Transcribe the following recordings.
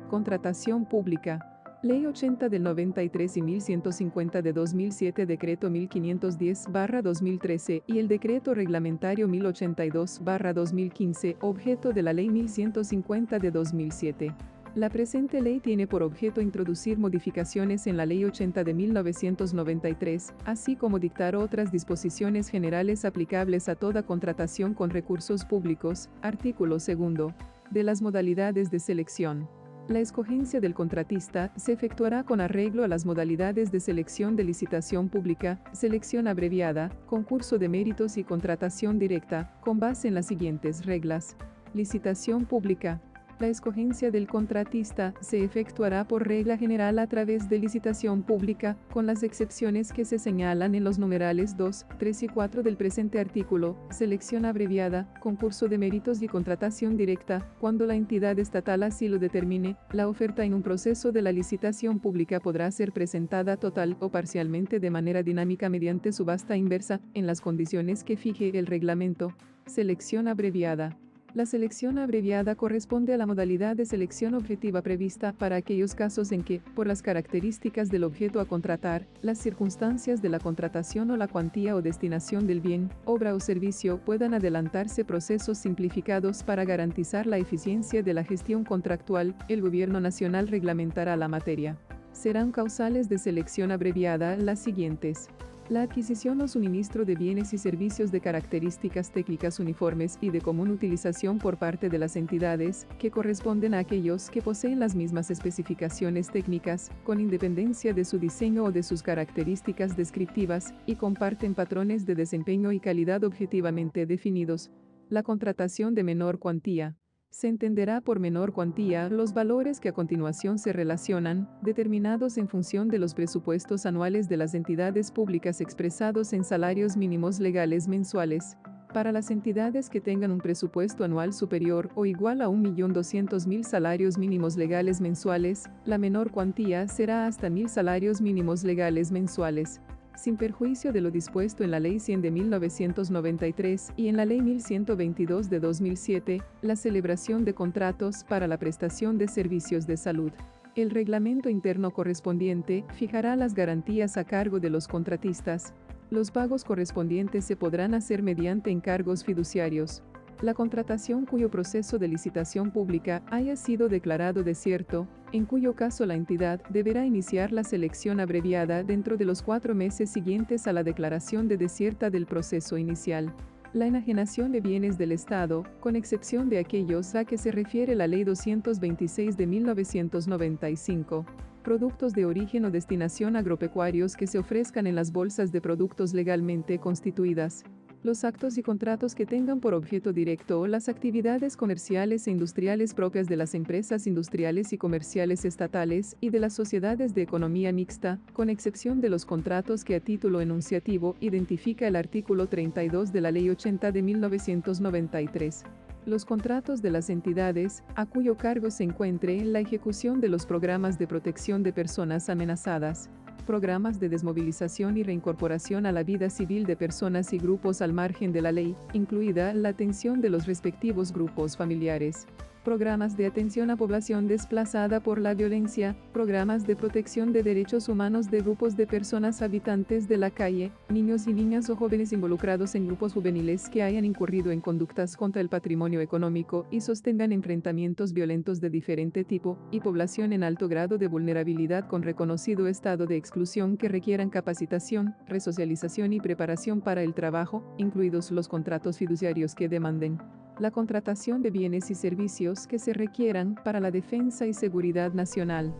Contratación pública. Ley 80 del 93 y 1150 de 2007, Decreto 1510/2013 y el Decreto Reglamentario 1082/2015, objeto de la Ley 1150 de 2007. La presente ley tiene por objeto introducir modificaciones en la Ley 80 de 1993, así como dictar otras disposiciones generales aplicables a toda contratación con recursos públicos. Artículo 2. De las modalidades de selección. La escogencia del contratista se efectuará con arreglo a las modalidades de selección de licitación pública, selección abreviada, concurso de méritos y contratación directa, con base en las siguientes reglas. Licitación pública. La escogencia del contratista se efectuará por regla general a través de licitación pública, con las excepciones que se señalan en los numerales 2, 3 y 4 del presente artículo. Selección abreviada, concurso de méritos y contratación directa, cuando la entidad estatal así lo determine. La oferta en un proceso de la licitación pública podrá ser presentada total o parcialmente de manera dinámica mediante subasta inversa, en las condiciones que fije el reglamento. Selección abreviada. La selección abreviada corresponde a la modalidad de selección objetiva prevista para aquellos casos en que, por las características del objeto a contratar, las circunstancias de la contratación o la cuantía o destinación del bien, obra o servicio puedan adelantarse procesos simplificados para garantizar la eficiencia de la gestión contractual. El Gobierno Nacional reglamentará la materia. Serán causales de selección abreviada las siguientes: la adquisición o suministro de bienes y servicios de características técnicas uniformes y de común utilización por parte de las entidades, que corresponden a aquellos que poseen las mismas especificaciones técnicas, con independencia de su diseño o de sus características descriptivas, y comparten patrones de desempeño y calidad objetivamente definidos. La contratación de menor cuantía. Se entenderá por menor cuantía los valores que a continuación se relacionan, determinados en función de los presupuestos anuales de las entidades públicas expresados en salarios mínimos legales mensuales. Para las entidades que tengan un presupuesto anual superior o igual a 1.200.000 salarios mínimos legales mensuales, la menor cuantía será hasta 1.000 salarios mínimos legales mensuales. Sin perjuicio de lo dispuesto en la Ley 100 de 1993 y en la Ley 1122 de 2007, la celebración de contratos para la prestación de servicios de salud. El reglamento interno correspondiente fijará las garantías a cargo de los contratistas. Los pagos correspondientes se podrán hacer mediante encargos fiduciarios. La contratación cuyo proceso de licitación pública haya sido declarado desierto, en cuyo caso la entidad deberá iniciar la selección abreviada dentro de los 4 meses siguientes a la declaración de desierta del proceso inicial. La enajenación de bienes del Estado, con excepción de aquellos a que se refiere la Ley 226 de 1995. Productos de origen o destinación agropecuarios que se ofrezcan en las bolsas de productos legalmente constituidas. Los actos y contratos que tengan por objeto directo las actividades comerciales e industriales propias de las empresas industriales y comerciales estatales y de las sociedades de economía mixta, con excepción de los contratos que a título enunciativo identifica el artículo 32 de la Ley 80 de 1993. Los contratos de las entidades, a cuyo cargo se encuentre la ejecución de los programas de protección de personas amenazadas, programas de desmovilización y reincorporación a la vida civil de personas y grupos al margen de la ley, incluida la atención de los respectivos grupos familiares. Programas de atención a población desplazada por la violencia, programas de protección de derechos humanos de grupos de personas habitantes de la calle, niños y niñas o jóvenes involucrados en grupos juveniles que hayan incurrido en conductas contra el patrimonio económico y sostengan enfrentamientos violentos de diferente tipo, y población en alto grado de vulnerabilidad con reconocido estado de exclusión que requieran capacitación, resocialización y preparación para el trabajo, incluidos los contratos fiduciarios que demanden la contratación de bienes y servicios que se requieran para la defensa y seguridad nacional.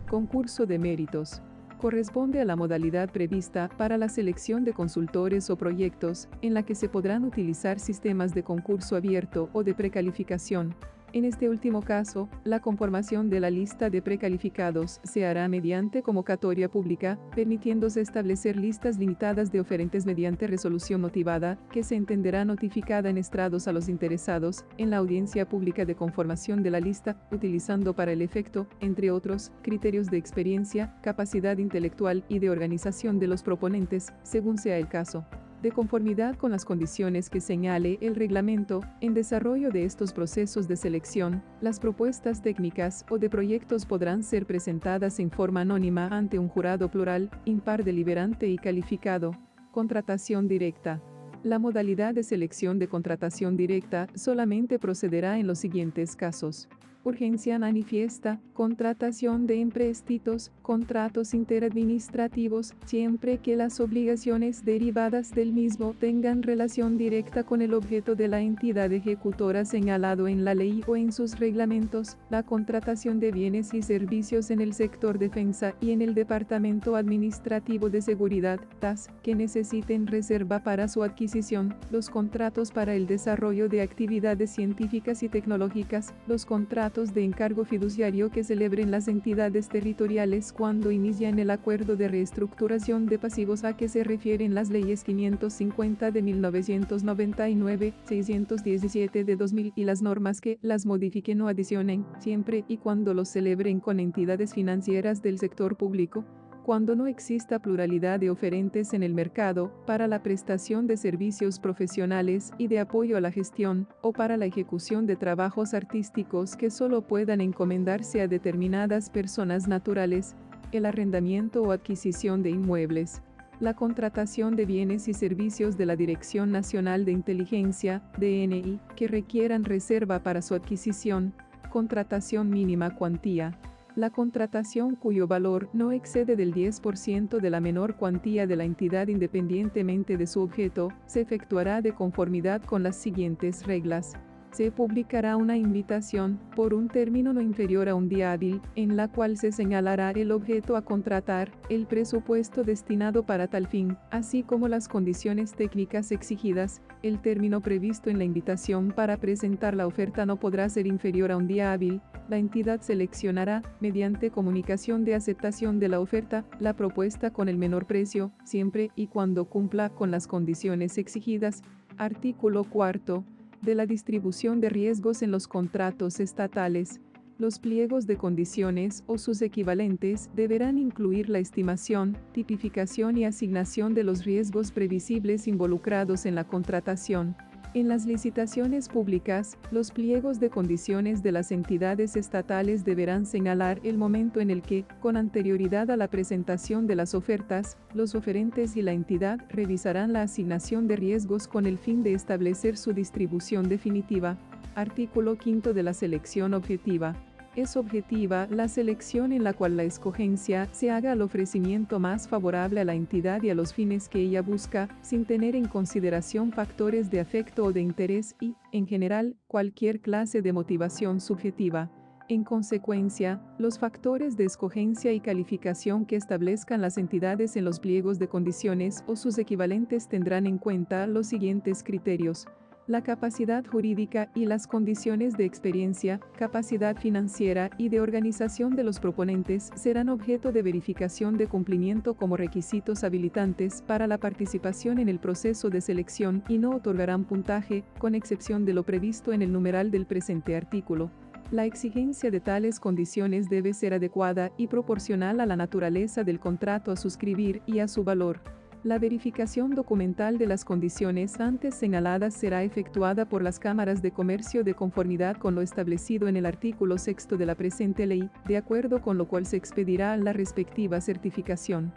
Concurso de méritos. Corresponde a la modalidad prevista para la selección de consultores o proyectos, en la que se podrán utilizar sistemas de concurso abierto o de precalificación. En este último caso, la conformación de la lista de precalificados se hará mediante convocatoria pública, permitiéndose establecer listas limitadas de oferentes mediante resolución motivada, que se entenderá notificada en estrados a los interesados, en la audiencia pública de conformación de la lista, utilizando para el efecto, entre otros, criterios de experiencia, capacidad intelectual y de organización de los proponentes, según sea el caso. De conformidad con las condiciones que señale el reglamento, en desarrollo de estos procesos de selección, las propuestas técnicas o de proyectos podrán ser presentadas en forma anónima ante un jurado plural, impar, deliberante y calificado. Contratación directa. La modalidad de selección de contratación directa solamente procederá en los siguientes casos: urgencia manifiesta, contratación de empréstitos, contratos interadministrativos, siempre que las obligaciones derivadas del mismo tengan relación directa con el objeto de la entidad ejecutora señalado en la ley o en sus reglamentos. La contratación de bienes y servicios en el sector defensa y en el Departamento Administrativo de Seguridad, TAS, que necesiten reserva para su adquisición, los contratos para el desarrollo de actividades científicas y tecnológicas, los contratos de encargo fiduciario que celebren las entidades territoriales cuando inician el acuerdo de reestructuración de pasivos a que se refieren las leyes 550 de 1999, 617 de 2000 y las normas que las modifiquen o adicionen, siempre y cuando los celebren con entidades financieras del sector público, cuando no exista pluralidad de oferentes en el mercado, para la prestación de servicios profesionales y de apoyo a la gestión, o para la ejecución de trabajos artísticos que solo puedan encomendarse a determinadas personas naturales, el arrendamiento o adquisición de inmuebles, la contratación de bienes y servicios de la Dirección Nacional de Inteligencia, DNI, que requieran reserva para su adquisición, contratación mínima cuantía. La contratación cuyo valor no excede del 10% de la menor cuantía de la entidad independientemente de su objeto, se efectuará de conformidad con las siguientes reglas. Se publicará una invitación, por un término no inferior a un día hábil, en la cual se señalará el objeto a contratar, el presupuesto destinado para tal fin, así como las condiciones técnicas exigidas. El término previsto en la invitación para presentar la oferta no podrá ser inferior a un día hábil. La entidad seleccionará, mediante comunicación de aceptación de la oferta, la propuesta con el menor precio, siempre y cuando cumpla con las condiciones exigidas. Artículo 4. De la distribución de riesgos en los contratos estatales. Los pliegos de condiciones o sus equivalentes deberán incluir la estimación, tipificación y asignación de los riesgos previsibles involucrados en la contratación. En las licitaciones públicas, los pliegos de condiciones de las entidades estatales deberán señalar el momento en el que, con anterioridad a la presentación de las ofertas, los oferentes y la entidad revisarán la asignación de riesgos con el fin de establecer su distribución definitiva. Artículo 5 de la selección objetiva. Es objetiva la selección en la cual la escogencia se haga al ofrecimiento más favorable a la entidad y a los fines que ella busca, sin tener en consideración factores de afecto o de interés y, en general, cualquier clase de motivación subjetiva. En consecuencia, los factores de escogencia y calificación que establezcan las entidades en los pliegos de condiciones o sus equivalentes tendrán en cuenta los siguientes criterios: la capacidad jurídica y las condiciones de experiencia, capacidad financiera y de organización de los proponentes serán objeto de verificación de cumplimiento como requisitos habilitantes para la participación en el proceso de selección y no otorgarán puntaje, con excepción de lo previsto en el numeral del presente artículo. La exigencia de tales condiciones debe ser adecuada y proporcional a la naturaleza del contrato a suscribir y a su valor. La verificación documental de las condiciones antes señaladas será efectuada por las cámaras de comercio de conformidad con lo establecido en el artículo 6 de la presente ley, de acuerdo con lo cual se expedirá la respectiva certificación.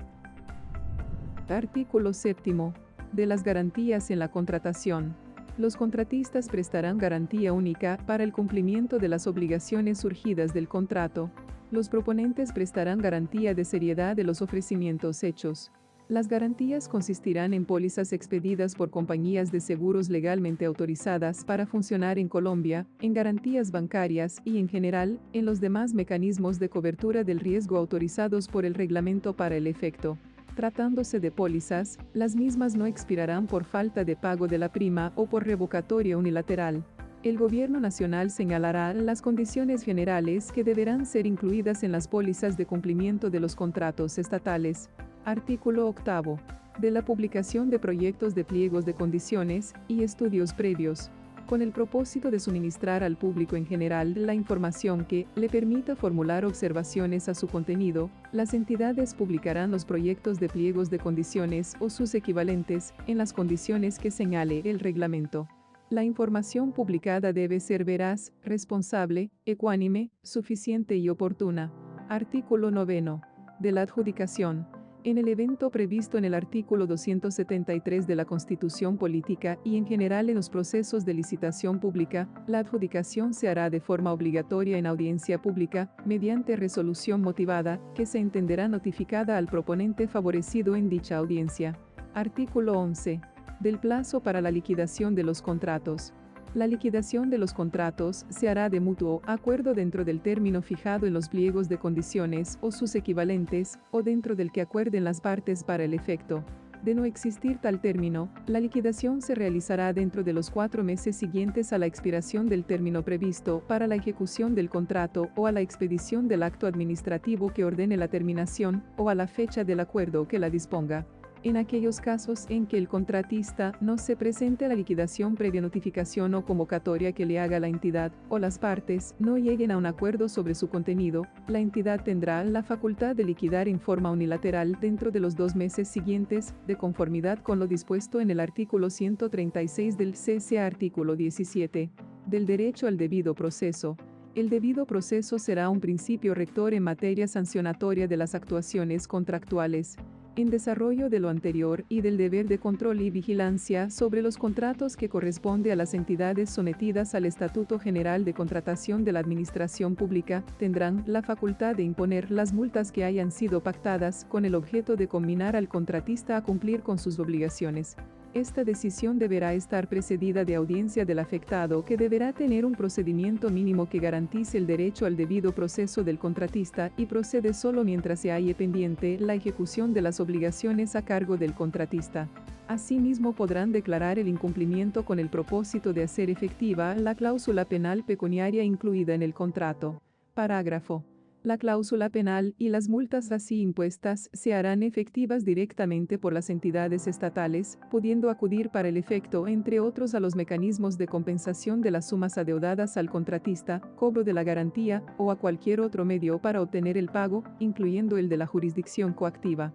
Artículo 7. De las garantías en la contratación. Los contratistas prestarán garantía única para el cumplimiento de las obligaciones surgidas del contrato. Los proponentes prestarán garantía de seriedad de los ofrecimientos hechos. Las garantías consistirán en pólizas expedidas por compañías de seguros legalmente autorizadas para funcionar en Colombia, en garantías bancarias y, en general, en los demás mecanismos de cobertura del riesgo autorizados por el reglamento para el efecto. Tratándose de pólizas, las mismas no expirarán por falta de pago de la prima o por revocatoria unilateral. El Gobierno Nacional señalará las condiciones generales que deberán ser incluidas en las pólizas de cumplimiento de los contratos estatales. Artículo 8. De la publicación de proyectos de pliegos de condiciones y estudios previos. con el propósito de suministrar al público en general la información que le permita formular observaciones a su contenido. Las entidades publicarán los proyectos de pliegos de condiciones o sus equivalentes en las condiciones que señale el reglamento. La información publicada debe ser veraz, responsable, ecuánime, suficiente y oportuna. Artículo 9. De la adjudicación. En el evento previsto en el artículo 273 de la Constitución Política y en general en los procesos de licitación pública, la adjudicación se hará de forma obligatoria en audiencia pública, mediante resolución motivada, que se entenderá notificada al proponente favorecido en dicha audiencia. Artículo 11. Del plazo para la liquidación de los contratos. La liquidación de los contratos se hará de mutuo acuerdo dentro del término fijado en los pliegos de condiciones o sus equivalentes, o dentro del que acuerden las partes para el efecto. De no existir tal término, la liquidación se realizará dentro de los 4 meses siguientes a la expiración del término previsto para la ejecución del contrato o a la expedición del acto administrativo que ordene la terminación, o a la fecha del acuerdo que la disponga. En aquellos casos en que el contratista no se presente a la liquidación previa notificación o convocatoria que le haga la entidad, o las partes no lleguen a un acuerdo sobre su contenido, la entidad tendrá la facultad de liquidar en forma unilateral dentro de los 2 meses siguientes, de conformidad con lo dispuesto en el artículo 136 del CCA. Artículo 17. Del derecho al debido proceso. El debido proceso será un principio rector en materia sancionatoria de las actuaciones contractuales. En desarrollo de lo anterior y del deber de control y vigilancia sobre los contratos que corresponde a las entidades sometidas al Estatuto General de Contratación de la Administración Pública, tendrán la facultad de imponer las multas que hayan sido pactadas con el objeto de conminar al contratista a cumplir con sus obligaciones. Esta decisión deberá estar precedida de audiencia del afectado, que deberá tener un procedimiento mínimo que garantice el derecho al debido proceso del contratista y procede solo mientras se halle pendiente la ejecución de las obligaciones a cargo del contratista. Asimismo, podrán declarar el incumplimiento con el propósito de hacer efectiva la cláusula penal pecuniaria incluida en el contrato. Parágrafo. La cláusula penal y las multas así impuestas se harán efectivas directamente por las entidades estatales, pudiendo acudir para el efecto, entre otros, a los mecanismos de compensación de las sumas adeudadas al contratista, cobro de la garantía, o a cualquier otro medio para obtener el pago, incluyendo el de la jurisdicción coactiva.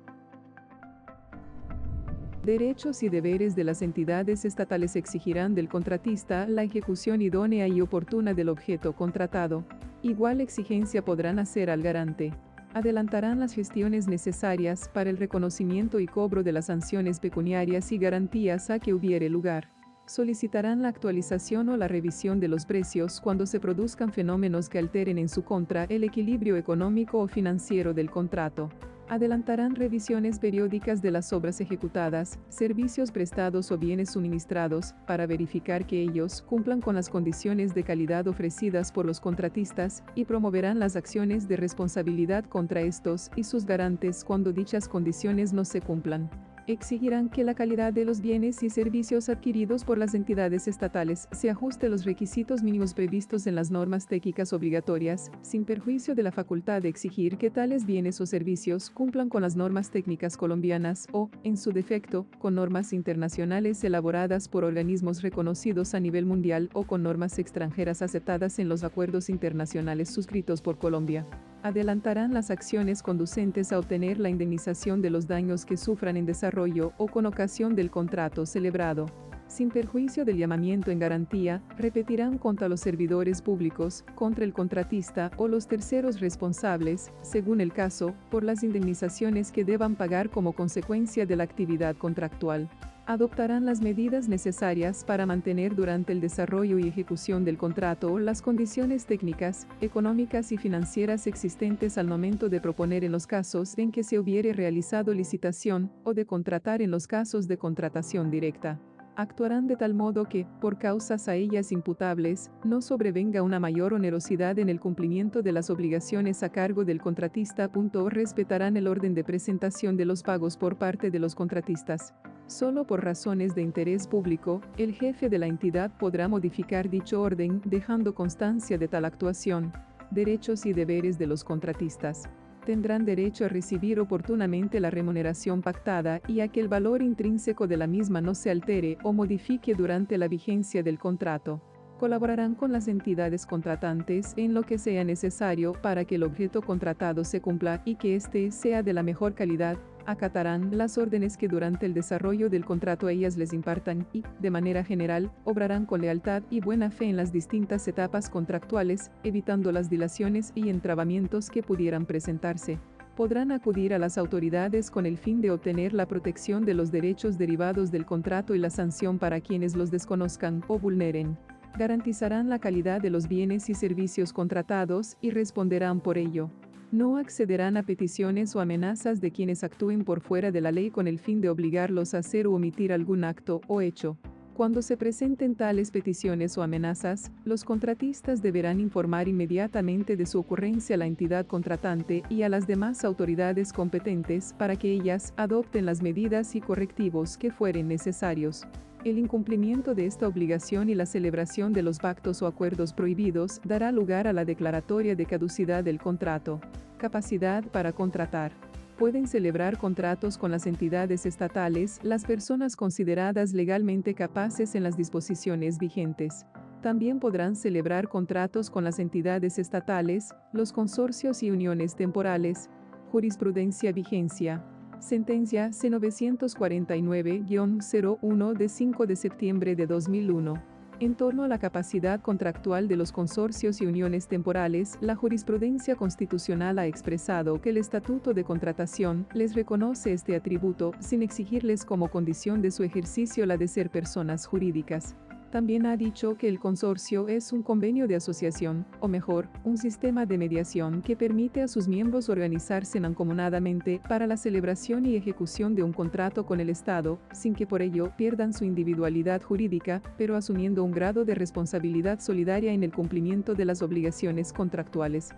Derechos y deberes de las entidades estatales exigirán del contratista la ejecución idónea y oportuna del objeto contratado. Igual exigencia podrán hacer al garante. Adelantarán las gestiones necesarias para el reconocimiento y cobro de las sanciones pecuniarias y garantías a que hubiere lugar. Solicitarán la actualización o la revisión de los precios cuando se produzcan fenómenos que alteren en su contra el equilibrio económico o financiero del contrato. Adelantarán revisiones periódicas de las obras ejecutadas, servicios prestados o bienes suministrados, para verificar que ellos cumplan con las condiciones de calidad ofrecidas por los contratistas, y promoverán las acciones de responsabilidad contra estos y sus garantes cuando dichas condiciones no se cumplan. Exigirán que la calidad de los bienes y servicios adquiridos por las entidades estatales se ajuste a los requisitos mínimos previstos en las normas técnicas obligatorias, sin perjuicio de la facultad de exigir que tales bienes o servicios cumplan con las normas técnicas colombianas o, en su defecto, con normas internacionales elaboradas por organismos reconocidos a nivel mundial o con normas extranjeras aceptadas en los acuerdos internacionales suscritos por Colombia. Adelantarán las acciones conducentes a obtener la indemnización de los daños que sufran en desarrollo o con ocasión del contrato celebrado. Sin perjuicio del llamamiento en garantía, repetirán contra los servidores públicos, contra el contratista o los terceros responsables, según el caso, por las indemnizaciones que deban pagar como consecuencia de la actividad contractual. Adoptarán las medidas necesarias para mantener durante el desarrollo y ejecución del contrato las condiciones técnicas, económicas y financieras existentes al momento de proponer en los casos en que se hubiere realizado licitación, o de contratar en los casos de contratación directa. Actuarán de tal modo que, por causas a ellas imputables, no sobrevenga una mayor onerosidad en el cumplimiento de las obligaciones a cargo del contratista. Respetarán el orden de presentación de los pagos por parte de los contratistas. Solo por razones de interés público, el jefe de la entidad podrá modificar dicho orden, dejando constancia de tal actuación. Derechos y deberes de los contratistas. tendrán derecho a recibir oportunamente la remuneración pactada y a que el valor intrínseco de la misma no se altere o modifique durante la vigencia del contrato. Colaborarán con las entidades contratantes en lo que sea necesario para que el objeto contratado se cumpla y que éste sea de la mejor calidad. Acatarán las órdenes que durante el desarrollo del contrato ellas les impartan y, de manera general, obrarán con lealtad y buena fe en las distintas etapas contractuales, evitando las dilaciones y entrabamientos que pudieran presentarse. Podrán acudir a las autoridades con el fin de obtener la protección de los derechos derivados del contrato y la sanción para quienes los desconozcan o vulneren. Garantizarán la calidad de los bienes y servicios contratados y responderán por ello. No accederán a peticiones o amenazas de quienes actúen por fuera de la ley con el fin de obligarlos a hacer u omitir algún acto o hecho. Cuando se presenten tales peticiones o amenazas, los contratistas deberán informar inmediatamente de su ocurrencia a la entidad contratante y a las demás autoridades competentes para que ellas adopten las medidas y correctivos que fueren necesarios. El incumplimiento de esta obligación y la celebración de los pactos o acuerdos prohibidos dará lugar a la declaratoria de caducidad del contrato. Capacidad para contratar. Pueden celebrar contratos con las entidades estatales las personas consideradas legalmente capaces en las disposiciones vigentes. También podrán celebrar contratos con las entidades estatales, los consorcios y uniones temporales. Jurisprudencia vigencia. Sentencia C-949-01 de 5 de septiembre de 2001. En torno a la capacidad contractual de los consorcios y uniones temporales, la jurisprudencia constitucional ha expresado que el Estatuto de Contratación les reconoce este atributo sin exigirles como condición de su ejercicio la de ser personas jurídicas. También ha dicho que el consorcio es un convenio de asociación, o mejor, un sistema de mediación que permite a sus miembros organizarse mancomunadamente para la celebración y ejecución de un contrato con el Estado, sin que por ello pierdan su individualidad jurídica, pero asumiendo un grado de responsabilidad solidaria en el cumplimiento de las obligaciones contractuales.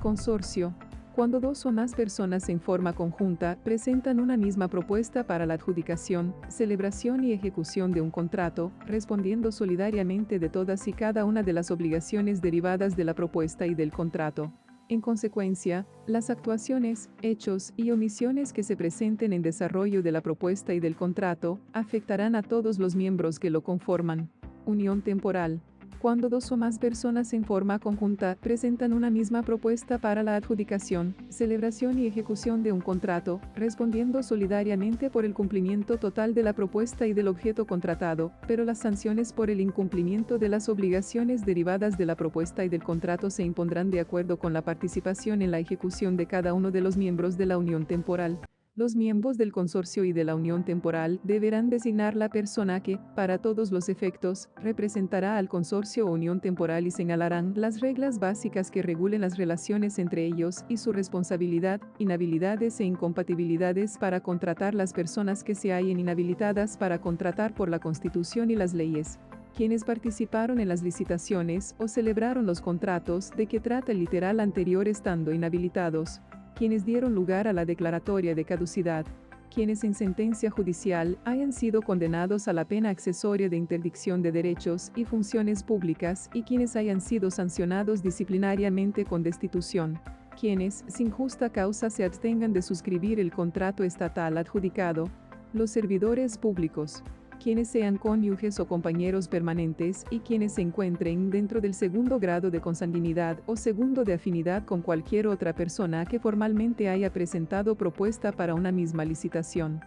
Consorcio. Cuando dos o más personas en forma conjunta presentan una misma propuesta para la adjudicación, celebración y ejecución de un contrato, respondiendo solidariamente de todas y cada una de las obligaciones derivadas de la propuesta y del contrato. En consecuencia, las actuaciones, hechos y omisiones que se presenten en desarrollo de la propuesta y del contrato afectarán a todos los miembros que lo conforman. Unión temporal. Cuando dos o más personas en forma conjunta presentan una misma propuesta para la adjudicación, celebración y ejecución de un contrato, respondiendo solidariamente por el cumplimiento total de la propuesta y del objeto contratado, pero las sanciones por el incumplimiento de las obligaciones derivadas de la propuesta y del contrato se impondrán de acuerdo con la participación en la ejecución de cada uno de los miembros de la unión temporal. Los miembros del consorcio y de la unión temporal deberán designar la persona que, para todos los efectos, representará al consorcio o unión temporal y señalarán las reglas básicas que regulen las relaciones entre ellos y su responsabilidad, inhabilidades e incompatibilidades para contratar las personas que se hallen inhabilitadas para contratar por la Constitución y las leyes. Quienes participaron en las licitaciones o celebraron los contratos de que trata el literal anterior estando inhabilitados. Quienes dieron lugar a la declaratoria de caducidad, quienes en sentencia judicial hayan sido condenados a la pena accesoria de interdicción de derechos y funciones públicas y quienes hayan sido sancionados disciplinariamente con destitución, quienes, sin justa causa, se abstengan de suscribir el contrato estatal adjudicado, los servidores públicos, quienes sean cónyuges o compañeros permanentes y quienes se encuentren dentro del segundo grado de consanguinidad o segundo de afinidad con cualquier otra persona que formalmente haya presentado propuesta para una misma licitación.